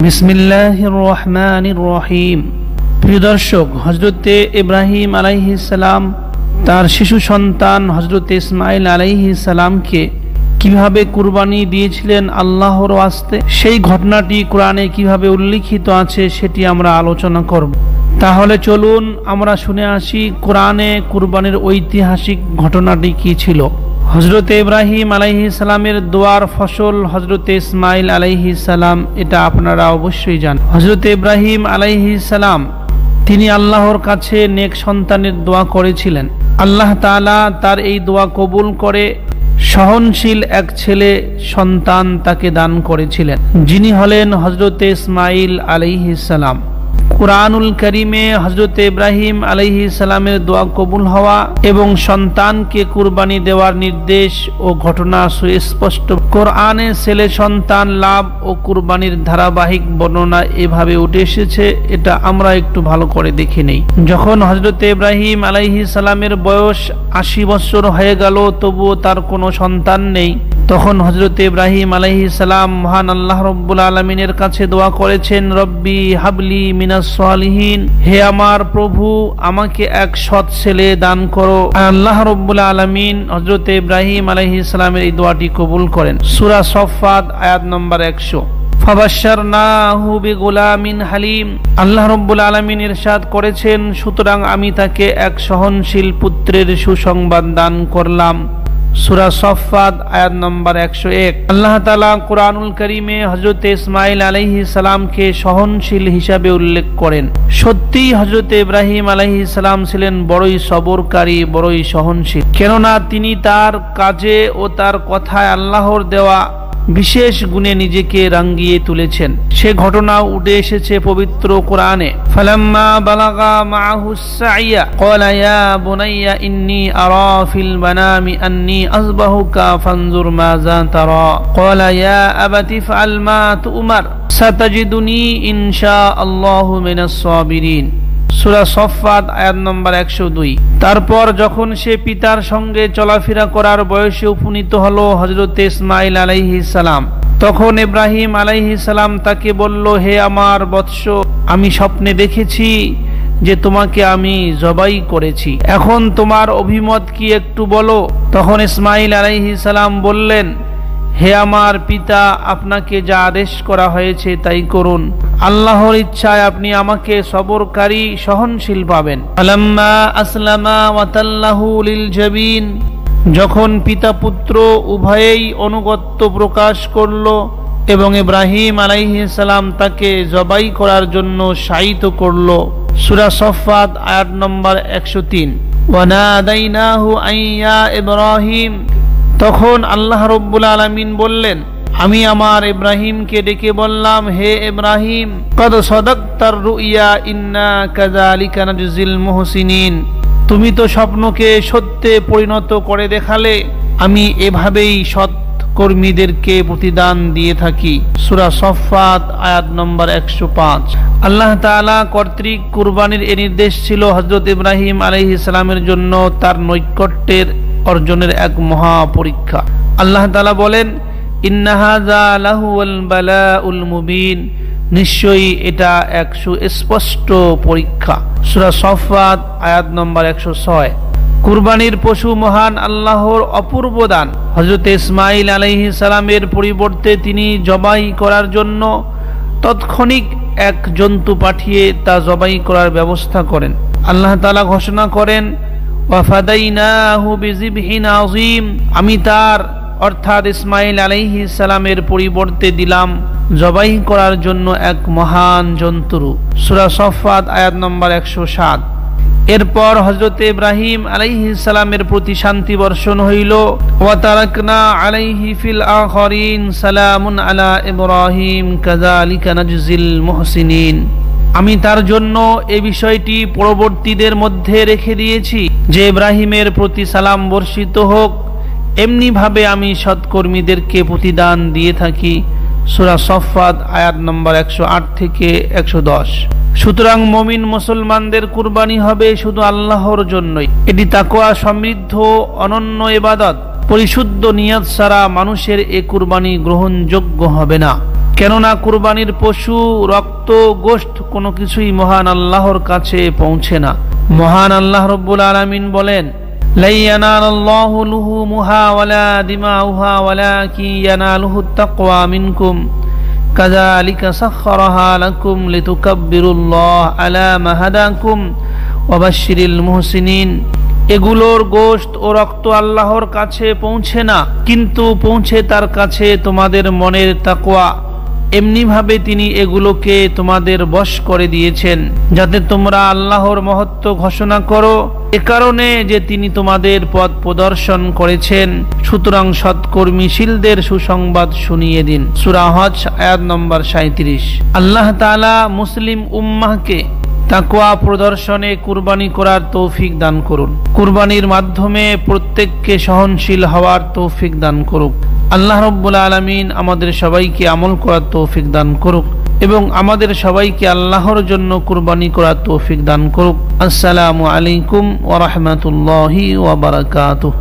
বিসমিল্লাহির রহমানির রহিম। প্রিয় দর্শক, হযরতে ইব্রাহিম আলাইহিস সালাম তার শিশু সন্তান হযরতে ইসমাঈল আলাইহিস সালামকে কিভাবে কুরবানি দিয়েছিলেন আল্লাহর ওয়াস্তে, সেই ঘটনাটি কোরআনে কিভাবে উল্লেখিত আছে সেটি আমরা আলোচনা করব। তাহলে চলুন আমরা শুনে আসি কোরআনে কুরবানির ঐতিহাসিক ঘটনাটি কি ছিল। হযরতে ইব্রাহিম আলাইহিস সালামের দোয়ার ফসল হযরতে ইসমাঈল আলাইহিস সালাম, এটা আপনারা অবশ্যই জানেন। হযরতে ইব্রাহিম আলাইহিস সালাম তিনি আল্লাহর কাছে নেক সন্তানের দোয়া করেছিলেন। আল্লাহ তাআলা তার এই দোয়া কবুল করে সহনশীল এক ছেলে সন্তান তাকে দান করেছিলেন, যিনি হলেন হযরতে ইসমাঈল আলাইহিস সালাম। কুরআনুল কারীমে হযরতে ইব্রাহিম আলাইহিস সালামের দোয়া কবুল হওয়া এবং সন্তানকে কুরবানি দেওয়ার নির্দেশ ও ঘটনা সুস্পষ্ট। কোরআনে ছেলে সন্তান লাভ ও কুরবানির ধারাবাহিক বর্ণনা এভাবে উঠে এসেছে, এটা আমরা একটু ভালো করে দেখে নেই। যখন হযরতে ইব্রাহিম আলাইহিস সালামের বয়স ৮০ বছর হয়ে গেল, তবুও তার কোনো সন্তান নেই, তখন হযরতে ইব্রাহিম আলাইহিস সালাম মহান আল্লাহ রাব্বুল আলামিনের কাছে দোয়া করেছেন, রব্বি হাবলি মিনাস সালিহিন, হে আমার প্রভু আমাকে এক সৎ ছেলে দান করো। আল্লাহ রাব্বুল আলামিন হযরতে ইব্রাহিম আলাইহিস সালামের এই দোয়াটি কবুল করেন। সূরা সফফাত আয়াত নম্বর ১০০। ফাবাশশারনাহু বিগুলামিন হালিম, আল্লাহ রাব্বুল আলামিন ইরশাদ করেছেন, সুতরাং আমি তাকে এক সহনশীল পুত্রের সুসংবাদ দান করলাম। সূরা সফফাত আয়াত নম্বর ১০১। আল্লাহ তাআলা কুরআনুল কারীমে হযরতে ইসমাঈল আলাইহিস সালামকে সহনশীল হিসাবে উল্লেখ করেন। সত্যিই হযরতে ইব্রাহিম আলাইহিস সালাম ছিলেন বড়ই সবরকারী, বড়ই সহনশীল, কেননা তিনি তার কাজে ও তার কথায় আল্লাহর দেওয়া বিশেষ গুণে নিজেকে রাঙ্গিয়ে তুলেছেন। সে ঘটনা উঠে এসেছে পবিত্র কোরআনে। ফালাম্মা বালাগা মাআহুস সাইয়া ক্বালা ইয়া বুনাইয়া ইন্নী আরা ফিল মানামি আন্নী আযবাহুকা ফানজুর মাযা তারা ক্বালা ইয়া আবাতি ফাআল মা তু'মার সাতাজিদুনি ইনশাআল্লাহু মিনাস সাবিরিন। সূরা সফফাত আয়াত নম্বর ১০২। তারপর যখন সে পিতার সঙ্গে চলাফেরা করার বয়সে উপনীত হলো হযরতে ইসমাঈল আলাইহিস সালাম, তখন ইব্রাহিম আলাইহিস সালাম তাকে বলল, হে আমার বৎস, আমি স্বপ্নে দেখেছি যে তোমাকে আমি জবাই করেছি, এখন তোমার অভিমত কি একটু বলো। তখন ইসমাঈল আলাইহিস সালাম বললেন, হে আমার পিতা, আপনাকে যা আদেশ করা হয়েছে তাই করুন, আল্লাহর ইচ্ছায় আপনি আমাকে সবরকারী সহনশীল পাবেন। ফালাম্মা আসলামা ওয়া তাল্লাহু লিল জাবিন, যখন পিতা পুত্র উভয়েই অনুগত্য প্রকাশ করল এবং ইব্রাহিম আলাইহিস সালাম তাকে জবাই করার জন্য শায়িত করল। সূরা সফফাত আয়াত নম্বর ১০৩। ওয়া নাদাইনাহু আইয়া ইব্রাহিম, তখন আল্লাহ রাব্বুল আলামিন বললেন, আমি আমার ইব্রাহিমকে ডেকে বললাম, হে ইব্রাহিম, কদ সাদাকতার রুইয়া ইন্না কাযালিকা নাজজিল মুহসিনিন, তুমি তো স্বপ্নকে সত্যে পরিণত করে দেখালে, আমি এভাবেই সৎ কর্মীদেরকে প্রতিদান দিয়ে থাকি। সূরা সফফাত আয়াত নম্বর ১০৫। আল্লাহ তাআলা কর্তৃক কুরবানির এই নির্দেশ ছিল হযরত ইব্রাহিম আলাইহিস সালামের জন্য তার নৈকট্যের অর্জনের এক মহা পরীক্ষা। আল্লাহ তাআলা বলেন, ইন্না হাযা লাহুল বালাউল মুবিন, নিশ্চয়ই এটা এক সুস্পষ্ট পরীক্ষা। সূরা সফফাত আয়াত নম্বর ১০৬। কুরবানির পশু মহান আল্লাহর অপূর্ব দান। হযরত ইসমাঈল আলাইহিস সালামের পরিবর্তে তিনি জবাই করার জন্য তৎক্ষণিক এক জন্তু পাঠিয়ে তা জবাই করার ব্যবস্থা করেন। আল্লাহ তাআলা ঘোষণা করেন, ওয়াফাদাইনাহু বিযিবহিন আযীম, আমি তার অর্থাৎ ইসমাঈল আলাইহিস সালামের পরিবর্তে দিলাম জবাই করার জন্য এক মহান জন্তু। সূরা সফফাত আয়াত নম্বর ১০৭। এরপর হযরতে ইব্রাহিম আলাইহিস সালামের প্রতি শান্তি বর্ষণ হইল। ওয়া তারাকনা আলাইহি ফিল আখিরিন সালামুন আলা ইব্রাহিম কাযালিকা নাজজিল মুহসিনিন, আমি তার জন্য এই বিষয়টি পরবর্তীদের মধ্যে রেখে দিয়েছি যে ইব্রাহিমের প্রতি সালাম বর্ষিত হোক, এমনি ভাবে আমি সৎকর্মীদেরকে প্রতিদান দিয়ে থাকি। সূরা সফফাত আয়াত নম্বর ১০৮ থেকে ১১০। সুতরাং মুমিন মুসলমানদের কুরবানি হবে শুধু আল্লাহর জন্যই। এটি তাকওয়া সমৃদ্ধ অনন্য ইবাদত। পরিশুদ্ধ নিয়ত ছাড়া মানুষের এ কুরবানি গ্রহণযোগ্য হবে না। কেননা কুরবানির পশু, রক্ত, গোশত কোনো কিছুই মহান আল্লাহর কাছে পৌঁছে না। মহান আল্লাহ রাব্বুল আলামিন বলেন, লা ইয়ানালাল্লাহু লুহুমুহা ওয়ালা দিমাউহা ওয়ালাকিন ইয়ানালুহুত তাকওয়া মিনকুম কাযালিকা সাখখারাহা লাকুম লিতুকাব্বিরুল্লাহ আলা মা হাদাকুম ওয়া বাশশিরিল মুহসিনিন। এগুলোর গোশত ও রক্ত আল্লাহর কাছে পৌঁছে না, কিন্তু পৌঁছে তার কাছে তোমাদের মনের তাকওয়া। এমনিভাবে তিনি এগুলোকে তোমাদের বশ করে দিয়েছেন যাতে তোমরা আল্লাহর মহত্ব ঘোষণা করো, এ কারণে যে তিনি তোমাদের পথ প্রদর্শন করেছেন। সুতরাং সৎকর্মীশীলদের সুসংবাদ শুনিয়ে দিন। সূরা হজ আয়াত নম্বর 37। আল্লাহ তাআলা মুসলিম উম্মাহকে তাকওয়া প্রদর্শনে কুরবানি করার তৌফিক দান করুন। কুরবানির মাধ্যমে প্রত্যেককে সহনশীল হওয়ার তৌফিক দান করুক। আল্লাহ রাব্বুল আলামিন আমাদের সবাইকে আমল করার তৌফিক দান করুক এবং আমাদের সবাইকে আল্লাহর জন্য কুরবানি করার তৌফিক দান করুক। আসসালামু আলাইকুম ওয়া রাহমাতুল্লাহি ওয়া বারাকাতুহু।